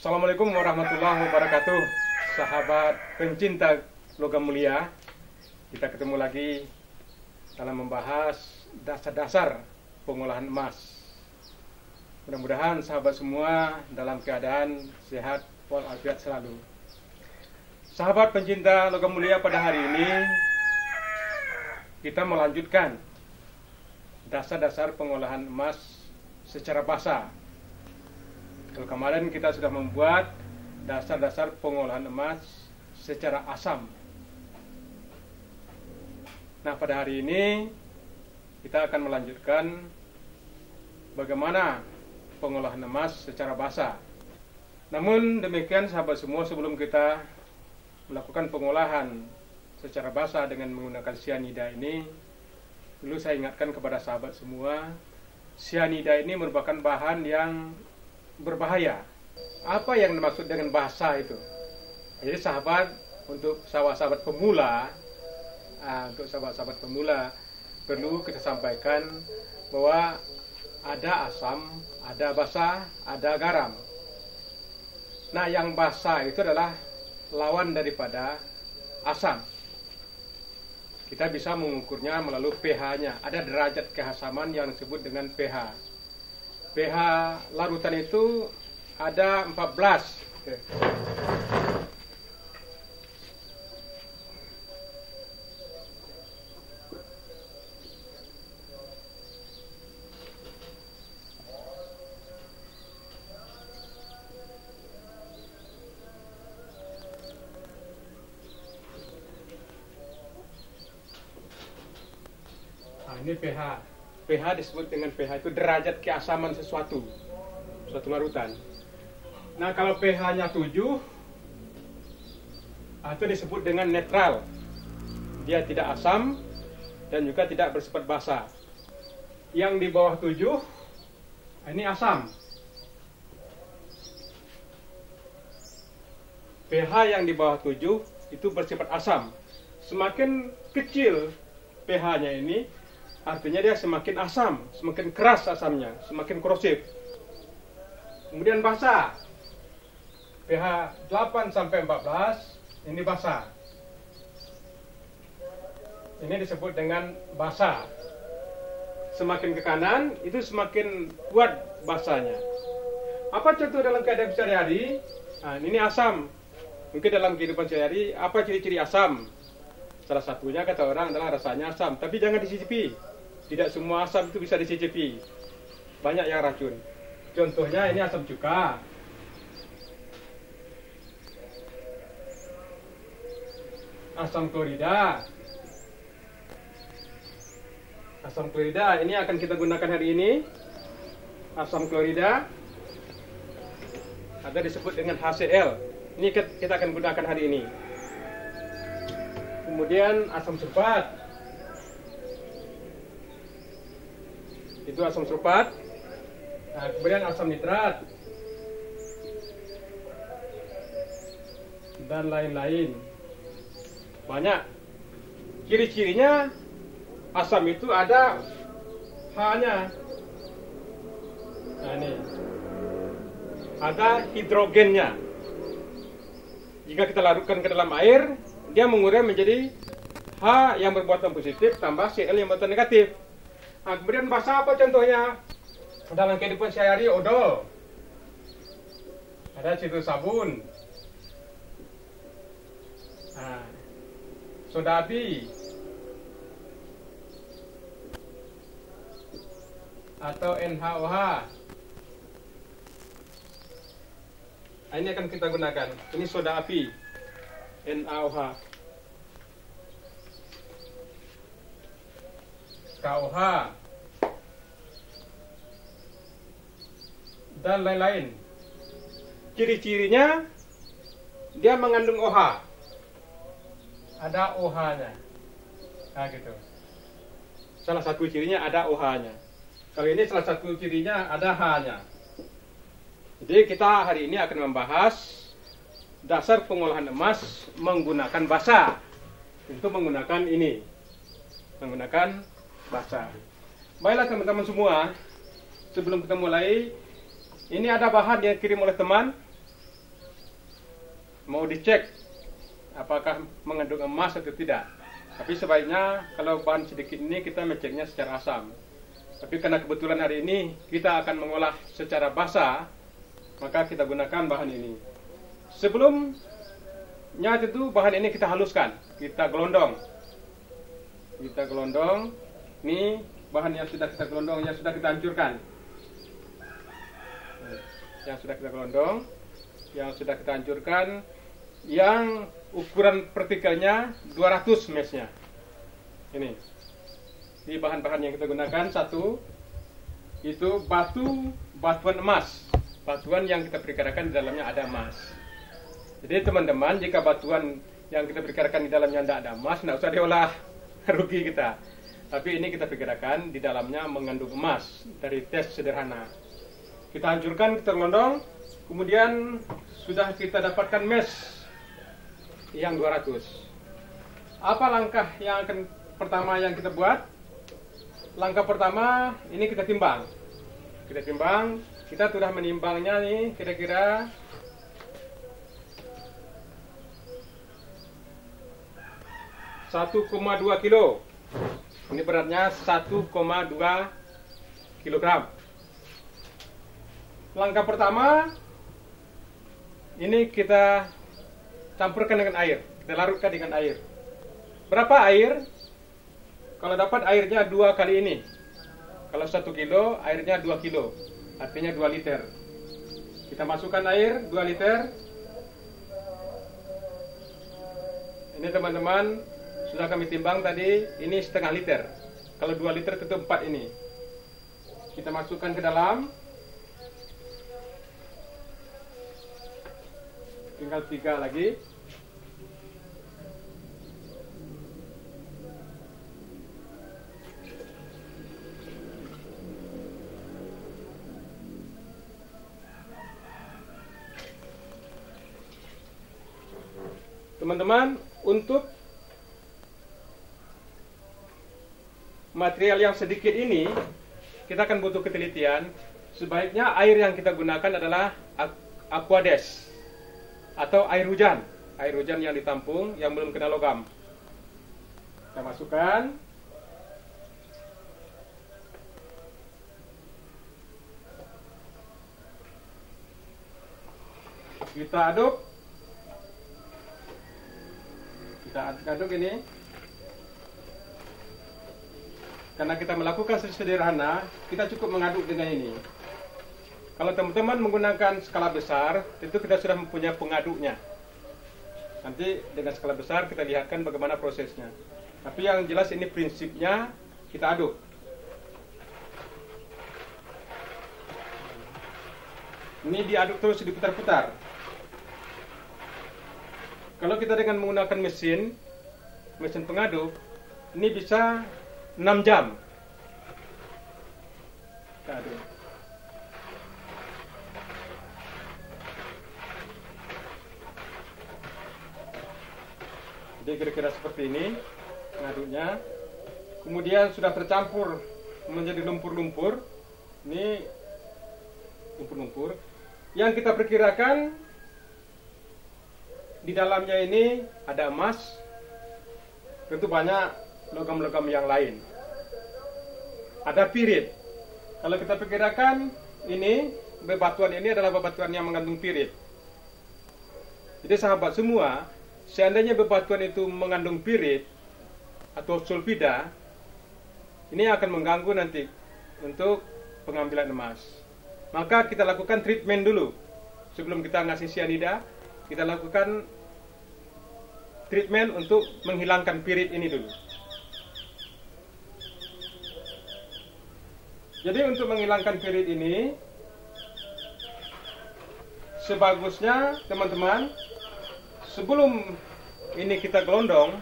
Assalamualaikum warahmatullahi wabarakatuh. Sahabat pencinta logam mulia, kita ketemu lagi dalam membahas dasar-dasar pengolahan emas. Mudah-mudahan sahabat semua dalam keadaan sehat walafiat selalu. Sahabat pencinta logam mulia, pada hari ini kita melanjutkan dasar-dasar pengolahan emas secara basah. Kalau kemarin kita sudah membuat dasar-dasar pengolahan emas secara asam. Nah, pada hari ini kita akan melanjutkan bagaimana pengolahan emas secara basah. Namun demikian sahabat semua, sebelum kita melakukan pengolahan secara basah dengan menggunakan cyanida ini, dulu saya ingatkan kepada sahabat semua, cyanida ini merupakan bahan yang berbahaya. Apa yang dimaksud dengan basah itu? Jadi sahabat, untuk sahabat-sahabat pemula, perlu kita sampaikan bahwa ada asam, ada basah, ada garam. Nah, yang basah itu adalah lawan daripada asam. Kita bisa mengukurnya melalui pH-nya. Ada derajat keasaman yang disebut dengan pH. pH larutan itu ada 14. Nah, ini pH. pH disebut dengan pH, itu derajat keasaman suatu larutan. Nah, kalau pH-nya 7, itu disebut dengan netral. Dia tidak asam dan juga tidak bersifat basah. Yang di bawah 7, ini asam. pH yang di bawah 7 itu bersifat asam. Semakin kecil pH-nya ini, artinya dia semakin asam, semakin keras asamnya, semakin korosif. Kemudian basah. pH 8 sampai 14, ini basah. Ini disebut dengan basah. Semakin ke kanan, itu semakin kuat basahnya. Apa contoh dalam keadaan sehari-hari? Nah, ini asam. Mungkin dalam kehidupan sehari-hari, apa ciri-ciri asam? Salah satunya kata orang adalah rasanya asam, tapi jangan dicicipi. Tidak semua asam itu bisa dicicipi. Banyak yang racun. Contohnya ini asam cuka. Asam klorida. Asam klorida ini akan kita gunakan hari ini. Asam klorida ada disebut dengan HCl. Ini kita akan gunakan hari ini. Kemudian asam sulfat. Itu asam sulfat. Nah, kemudian asam nitrat dan lain-lain. Banyak. Ciri-cirinya asam itu ada H-nya. Nah, ini ada hidrogennya. Jika kita larutkan ke dalam air, dia mengurai menjadi H yang bermuatan positif tambah Cl yang bermuatan negatif. Nah, kemudian basah apa contohnya? Dalam kehidupan sehari-hari, odol. Ada situ sabun. Nah, soda api. Atau NaOH. Nah, ini akan kita gunakan. Ini soda api. NaOH. KOH dan lain-lain. Ciri-cirinya dia mengandung OH. Ada OH-nya. Nah, gitu. Salah satu cirinya ada OH-nya. Kalau ini salah satu cirinya ada H-nya. Jadi kita hari ini akan membahas dasar pengolahan emas menggunakan basah. Untuk menggunakan ini. Menggunakan basah. Baiklah teman-teman semua, sebelum kita mulai, ini ada bahan yang dikirim oleh teman. mau dicek apakah mengandung emas atau tidak. Tapi sebaiknya kalau bahan sedikit ini kita menceknya secara asam. Tapi karena kebetulan hari ini kita akan mengolah secara basah, maka kita gunakan bahan ini. Sebelumnya tentu bahan ini kita haluskan, kita gelondong. Kita gelondong. Ini bahan yang sudah kita gelondong, yang sudah kita hancurkan. Yang sudah kita gelondong, yang sudah kita hancurkan, yang ukuran partikelnya 200 mesnya. Ini bahan-bahan yang kita gunakan. Satu itu batuan emas, batuan yang kita perkirakan di dalamnya ada emas. Jadi teman-teman, jika batuan yang kita perkirakan di dalamnya tidak ada emas, tidak usah diolah, rugi kita. Tapi ini kita perkirakan di dalamnya mengandung emas dari tes sederhana. Kita hancurkan, kita gelondong, kemudian sudah kita dapatkan mes yang 200. Apa langkah yang pertama yang kita buat? Langkah pertama, ini kita timbang. Kita timbang, kita sudah menimbangnya nih kira-kira 1,2 kilo. Ini beratnya 1,2 kilogram. Langkah pertama, ini kita campurkan dengan air. Kita larutkan dengan air. Berapa air? Kalau dapat airnya 2 kali ini. Kalau 1 kilo, airnya 2 kilo. Artinya 2 liter. Kita masukkan air 2 liter. Ini teman-teman, sudah kami timbang tadi, ini setengah liter. Kalau 2 liter tentu 4 ini. Kita masukkan ke dalam. Tinggal 3 lagi. Teman-teman, untuk material yang sedikit ini, kita akan butuh ketelitian. Sebaiknya air yang kita gunakan adalah aquades atau air hujan. Air hujan yang ditampung, yang belum kena logam. Kita masukkan. Kita aduk. Kita aduk ini. Karena kita melakukan sederhana, kita cukup mengaduk dengan ini. Kalau teman-teman menggunakan skala besar, tentu kita sudah mempunyai pengaduknya. Nanti dengan skala besar kita lihatkan bagaimana prosesnya. Tapi yang jelas ini prinsipnya kita aduk. Ini diaduk terus, diputar-putar. Kalau kita dengan menggunakan mesin pengaduk, ini bisa 6 jam. Kita aduk. Jadi kira-kira seperti ini mengaduknya. Kemudian sudah tercampur menjadi lumpur-lumpur. Ini lumpur-lumpur yang kita perkirakan di dalamnya ini ada emas. Tentu banyak logam-logam yang lain. Ada pirit. Kalau kita perkirakan ini bebatuan ini adalah bebatuan yang mengandung pirit. Jadi sahabat semua, seandainya bebatuan itu mengandung pirit atau sulfida, ini akan mengganggu nanti untuk pengambilan emas. Maka kita lakukan treatment dulu. Sebelum kita ngasih cyanida, kita lakukan treatment untuk menghilangkan pirit ini dulu. Jadi untuk menghilangkan pirit ini, sebagusnya teman-teman, sebelum ini kita gelondong,